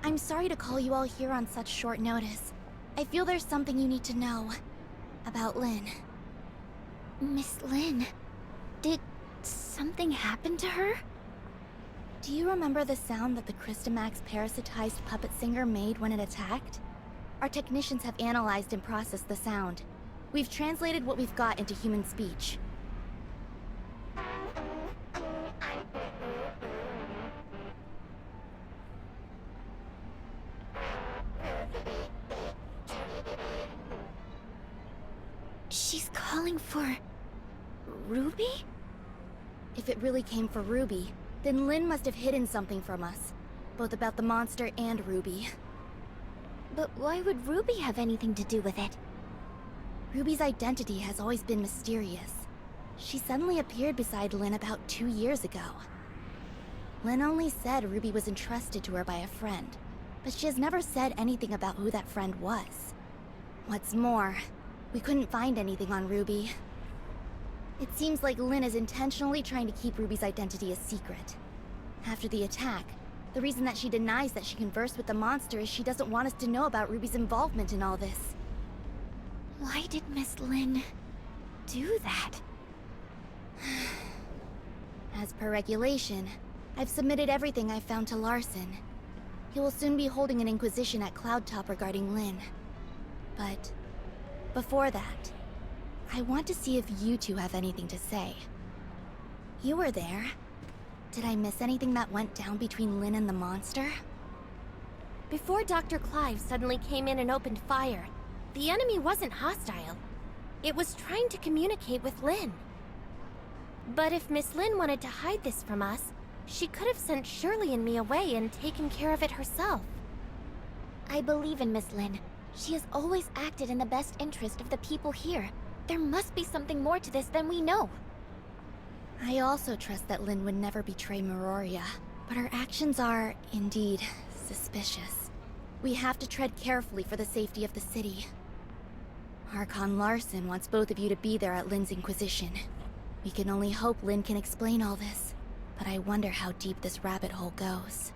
I'm sorry to call you all here on such short notice. I feel there's something you need to know. About Lynn. Miss Lynn, did something happen to her? Do you remember the sound that the Crystamax parasitized puppet singer made when it attacked? Our technicians have analyzed and processed the sound. We've translated what we've got into human speech. She's calling for... Ruby? If it really came for Ruby, then Lynn must have hidden something from us. Both about the monster and Ruby. But why would Ruby have anything to do with it? Ruby's identity has always been mysterious. She suddenly appeared beside Lynn about 2 years ago. Lynn only said Ruby was entrusted to her by a friend, but she has never said anything about who that friend was. What's more, we couldn't find anything on Ruby. It seems like Lynn is intentionally trying to keep Ruby's identity a secret. After the attack, the reason that she denies that she conversed with the monster is she doesn't want us to know about Ruby's involvement in all this. Why did Miss Lynn do that? As per regulation, I've submitted everything I've found to Larson. He will soon be holding an inquisition at Cloud Top regarding Lynn. But before that, I want to see if you two have anything to say. You were there. Did I miss anything that went down between Lynn and the monster? Before Dr. Clive suddenly came in and opened fire, the enemy wasn't hostile. It was trying to communicate with Lynn. But if Miss Lynn wanted to hide this from us, she could have sent Shirley and me away and taken care of it herself. I believe in Miss Lynn. She has always acted in the best interest of the people here. There must be something more to this than we know. I also trust that Lynn would never betray Meroria, but her actions are, indeed, suspicious. We have to tread carefully for the safety of the city. Archon Larson wants both of you to be there at Lynn's Inquisition. We can only hope Lynn can explain all this, but I wonder how deep this rabbit hole goes.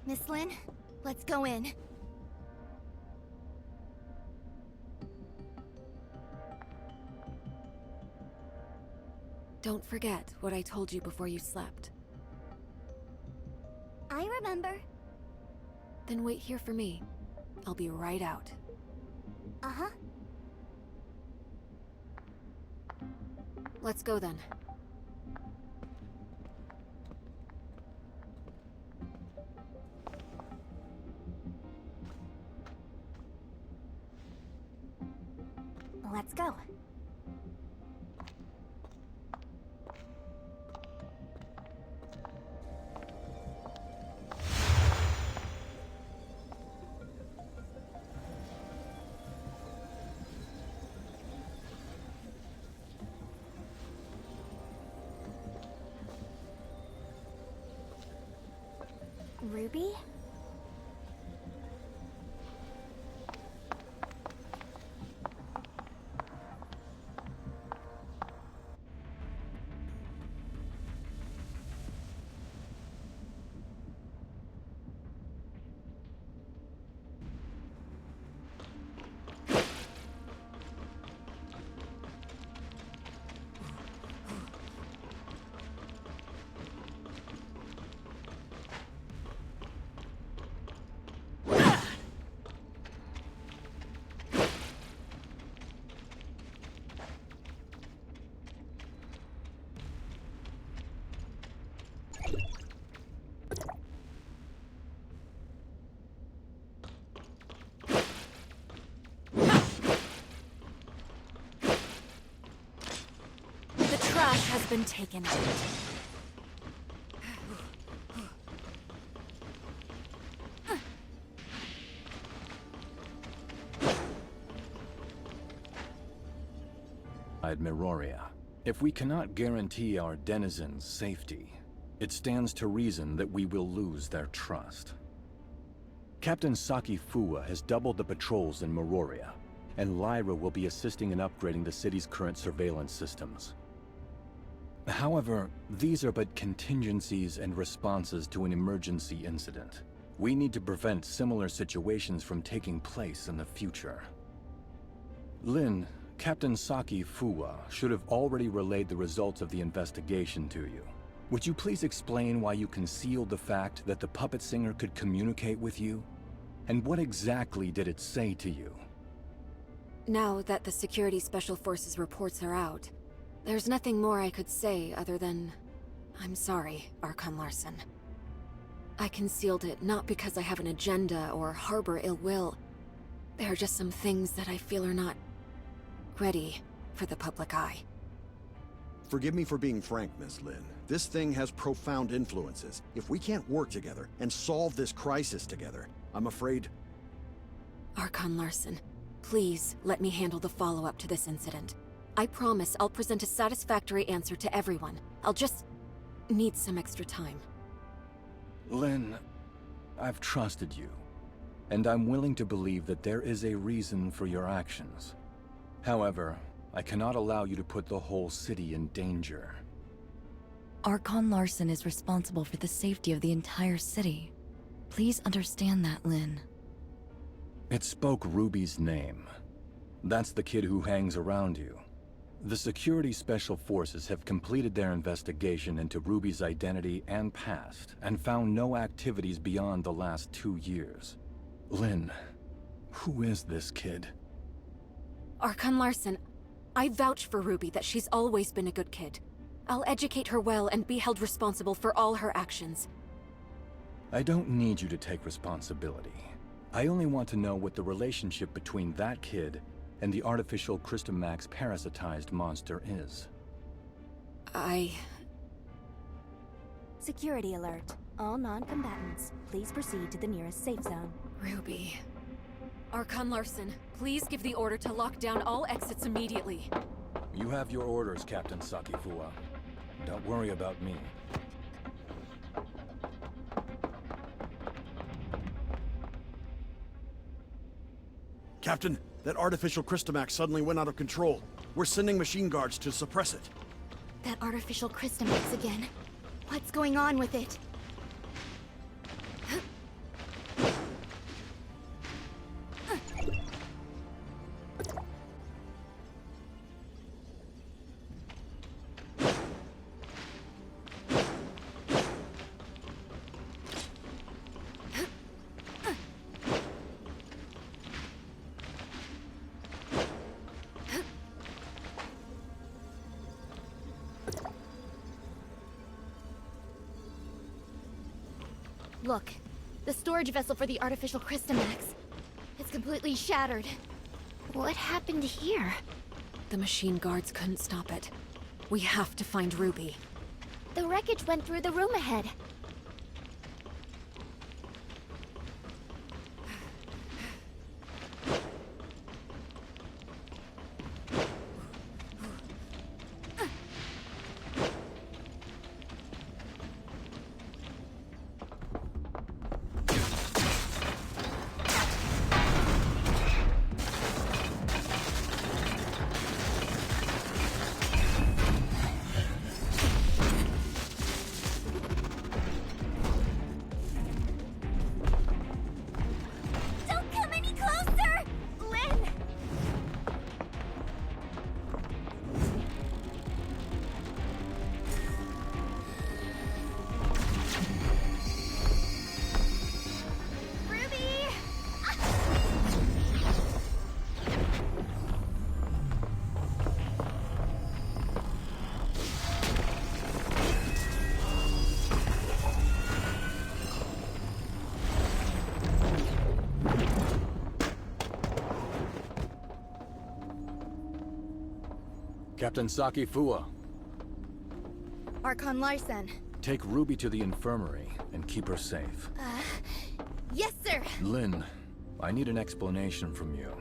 Miss Lynn, let's go in. Don't forget what I told you before you slept. I remember. Then wait here for me. I'll be right out. Uh-huh. Let's go then. Let's go. Ruby? Trash has been taken out. Mororia. If we cannot guarantee our denizens' safety, it stands to reason that we will lose their trust. Captain Saki Fuwa has doubled the patrols in Mororia, and Lyra will be assisting in upgrading the city's current surveillance systems. However, these are but contingencies and responses to an emergency incident. We need to prevent similar situations from taking place in the future. Lin, Captain Saki Fuwa should have already relayed the results of the investigation to you. Would you please explain why you concealed the fact that the puppet singer could communicate with you? And what exactly did it say to you? Now that the Security Special Forces reports are out, there's nothing more I could say other than, I'm sorry, Archon Larson. I concealed it not because I have an agenda or harbor ill will. There are just some things that I feel are not ready for the public eye. Forgive me for being frank, Miss Lin. This thing has profound influences. If we can't work together and solve this crisis together, I'm afraid... Archon Larson, please let me handle the follow-up to this incident. I promise I'll present a satisfactory answer to everyone. I'll just need some extra time. Lin, I've trusted you, and I'm willing to believe that there is a reason for your actions. However, I cannot allow you to put the whole city in danger. Archon Larson is responsible for the safety of the entire city. Please understand that, Lin. It spoke Ruby's name. That's the kid who hangs around you. The Security Special Forces have completed their investigation into Ruby's identity and past, and found no activities beyond the last 2 years. Lin, who is this kid? Archon Larson, I vouch for Ruby that she's always been a good kid. I'll educate her well and be held responsible for all her actions. I don't need you to take responsibility. I only want to know what the relationship between that kid and the Artifical Crystamax parasitized monster is. Security alert. All non-combatants, please proceed to the nearest safe zone. Ruby. Archon Larson, please give the order to lock down all exits immediately. You have your orders, Captain Saki Fuwa. Don't worry about me. Captain, that Artifical Crystamax suddenly went out of control. We're sending machine guards to suppress it. That Artifical Crystamax again. What's going on with it? Look, the storage vessel for the Artifical Crystamax. It's completely shattered. What happened here? The machine guards couldn't stop it. We have to find Ruby. The wreckage went through the room ahead. Don't come any closer! Lynn! Ruby! Captain Saki Fua, Archon Larson. take Ruby to the infirmary and keep her safe. Yes, sir! Lynn, I need an explanation from you.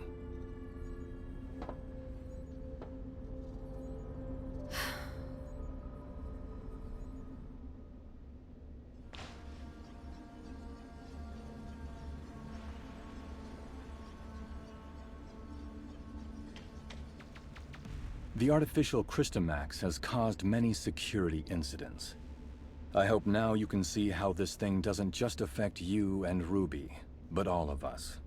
The Artifical Crystamax has caused many security incidents. I hope now you can see how this thing doesn't just affect you and Ruby, but all of us.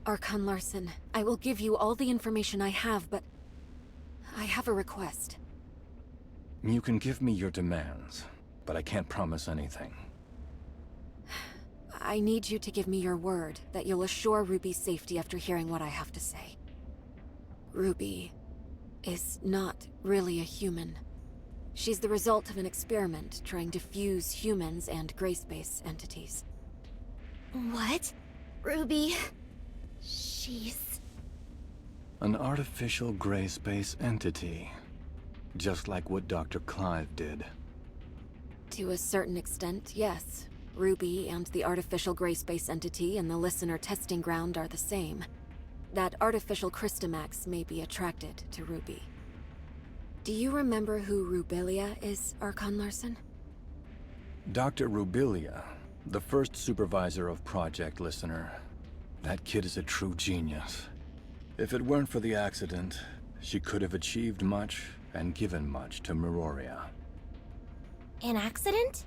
Archon Larson, I will give you all the information I have, but I have a request. You can give me your demands, but I can't promise anything. I need you to give me your word that you'll assure Ruby's safety after hearing what I have to say. Ruby is not really a human. She's the result of an experiment trying to fuse humans and gray space entities. What? Ruby... she's... An artificial gray space entity. Just like what Dr. Clive did. To a certain extent, yes. Ruby and the artificial gray space entity in the listener testing ground are the same. That artificial Crystamax may be attracted to Ruby. Do you remember who Rubilia is, Archon Larson? Dr. Rubilia, the first supervisor of Project Listener. That kid is a true genius. If it weren't for the accident, she could have achieved much and given much to Meroria. An accident?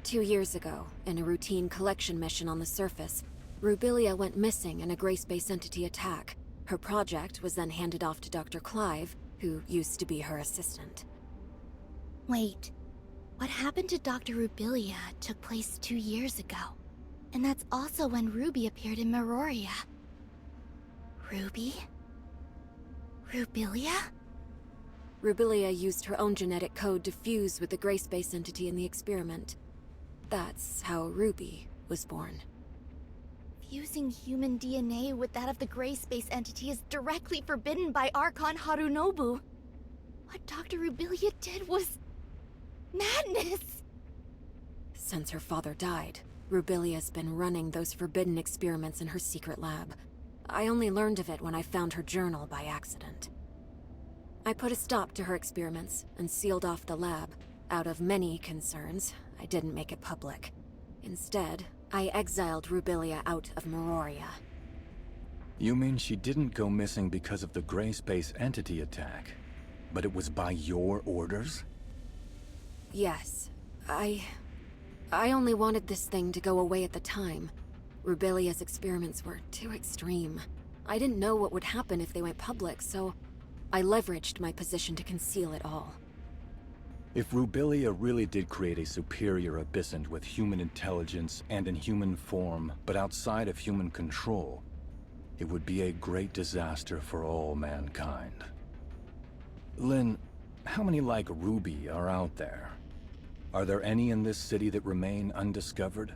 2 years ago, in a routine collection mission on the surface, Rubilia went missing in a gray space entity attack. Her project was then handed off to Dr. Clive, who used to be her assistant. Wait. What happened to Dr. Rubilia took place 2 years ago. And that's also when Ruby appeared in Meroria. Ruby? Rubilia? Rubilia used her own genetic code to fuse with the gray space entity in the experiment. That's how Ruby was born. Fusing human DNA with that of the gray space entity is directly forbidden by Archon Harunobu. What Dr. Rubilia did was... madness! Since her father died, Rubilia's been running those forbidden experiments in her secret lab. I only learned of it when I found her journal by accident. I put a stop to her experiments and sealed off the lab. Out of many concerns, I didn't make it public. Instead, I exiled Rubilia out of Meroria. You mean she didn't go missing because of the gray space entity attack, but it was by your orders? Yes. I only wanted this thing to go away at the time. Rubilia's experiments were too extreme. I didn't know what would happen if they went public, so I leveraged my position to conceal it all. If Rubilia really did create a superior abyssant with human intelligence and in human form, but outside of human control, it would be a great disaster for all mankind. Lynn, how many like Ruby are out there? Are there any in this city that remain undiscovered?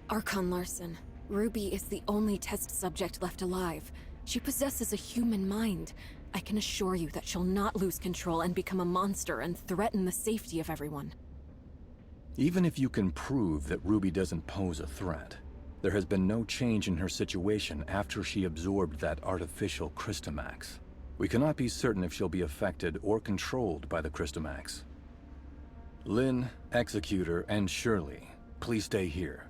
Archon Larson, Ruby is the only test subject left alive. She possesses a human mind. I can assure you that she'll not lose control and become a monster and threaten the safety of everyone. Even if you can prove that Ruby doesn't pose a threat, there has been no change in her situation after she absorbed that artificial Crystamax. We cannot be certain if she'll be affected or controlled by the Crystamax. Lynn, Executor, and Shirley, please stay here.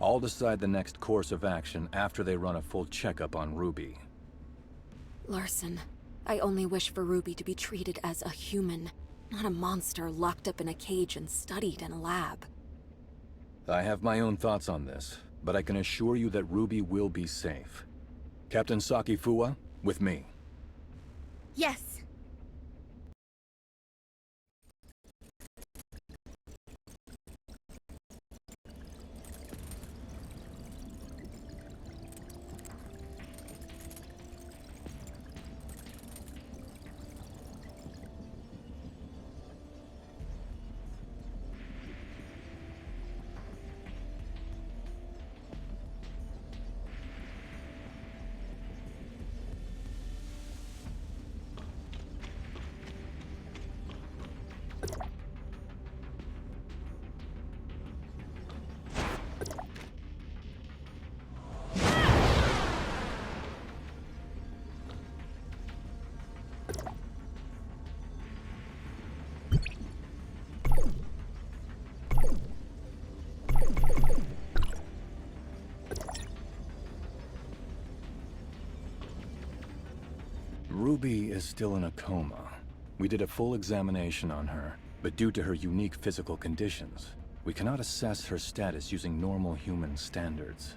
I'll decide the next course of action after they run a full checkup on Ruby. Larson, I only wish for Ruby to be treated as a human, not a monster locked up in a cage and studied in a lab. I have my own thoughts on this, but I can assure you that Ruby will be safe. Captain Saki Fuwa, with me. Yes. Ruby is still in a coma. We did a full examination on her, but due to her unique physical conditions, we cannot assess her status using normal human standards.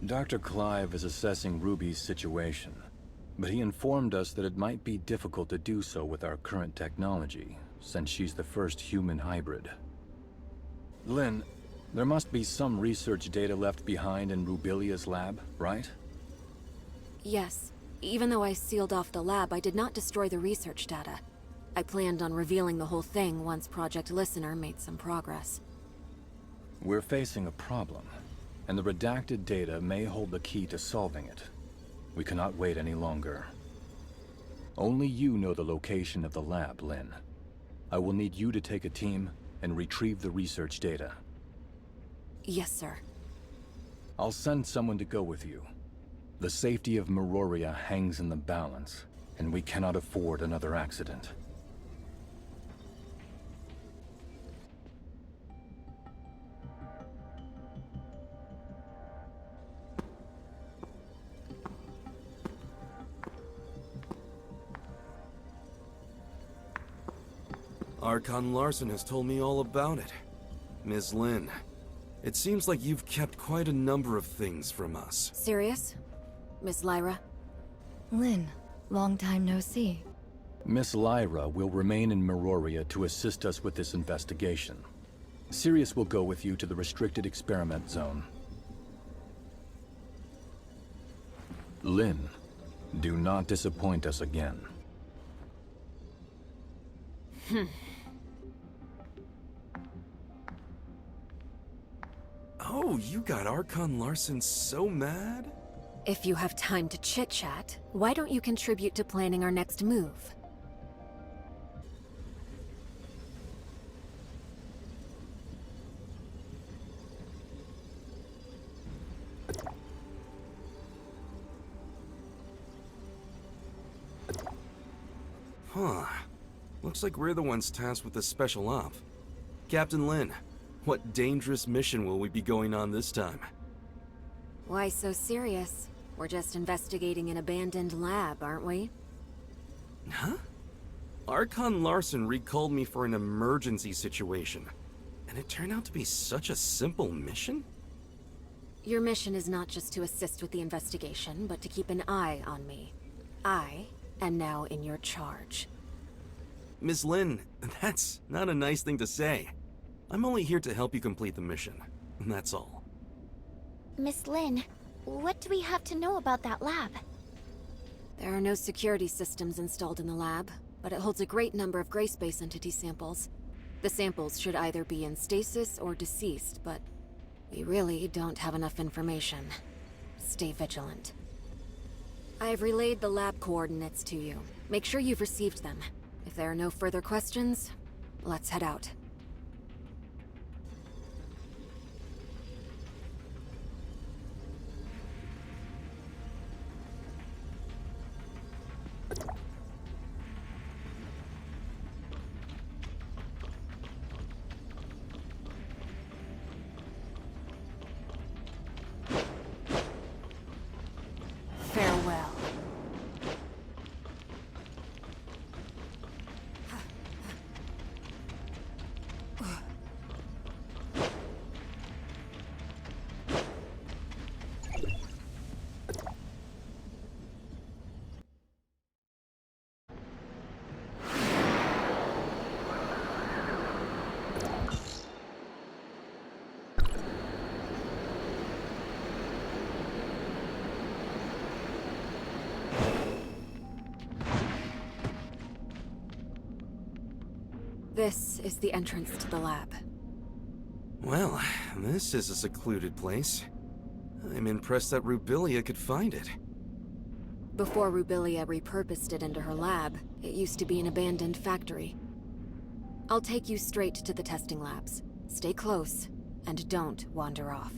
Dr. Clive is assessing Ruby's situation, but he informed us that it might be difficult to do so with our current technology, since she's the first human hybrid. Lynn, there must be some research data left behind in Rubilia's lab, right? Yes. Even though I sealed off the lab, I did not destroy the research data. I planned on revealing the whole thing once Project Listener made some progress. We're facing a problem, and the redacted data may hold the key to solving it. We cannot wait any longer. Only you know the location of the lab, Lynn. I will need you to take a team and retrieve the research data. Yes, sir. I'll send someone to go with you. The safety of Meroria hangs in the balance, and we cannot afford another accident. Archon Larson has told me all about it. Ms. Lynn, it seems like you've kept quite a number of things from us. Sirius? Miss Lyra? Lynn, long time no see. Miss Lyra will remain in Meroria to assist us with this investigation. Sirius will go with you to the restricted experiment zone. Lynn, do not disappoint us again. Oh, you got Archon Larson so mad? If you have time to chit-chat, why don't you contribute to planning our next move? Huh. Looks like we're the ones tasked with the special op. Captain Lynn, what dangerous mission will we be going on this time? Why so serious? We're just investigating an abandoned lab, aren't we? Huh? Archon Larson recalled me for an emergency situation, and it turned out to be such a simple mission? Your mission is not just to assist with the investigation, but to keep an eye on me. I am now in your charge. Ms. Lynn, that's not a nice thing to say. I'm only here to help you complete the mission, and that's all. Miss Lynn, what do we have to know about that lab? There are no security systems installed in the lab, but it holds a great number of gray space entity samples. The samples should either be in stasis or deceased, but we really don't have enough information. Stay vigilant. I've relayed the lab coordinates to you. Make sure you've received them. If there are no further questions, let's head out. Farewell. This is the entrance to the lab. Well, this is a secluded place. I'm impressed that Rubilia could find it. Before Rubilia repurposed it into her lab, it used to be an abandoned factory. I'll take you straight to the testing labs. Stay close, and don't wander off.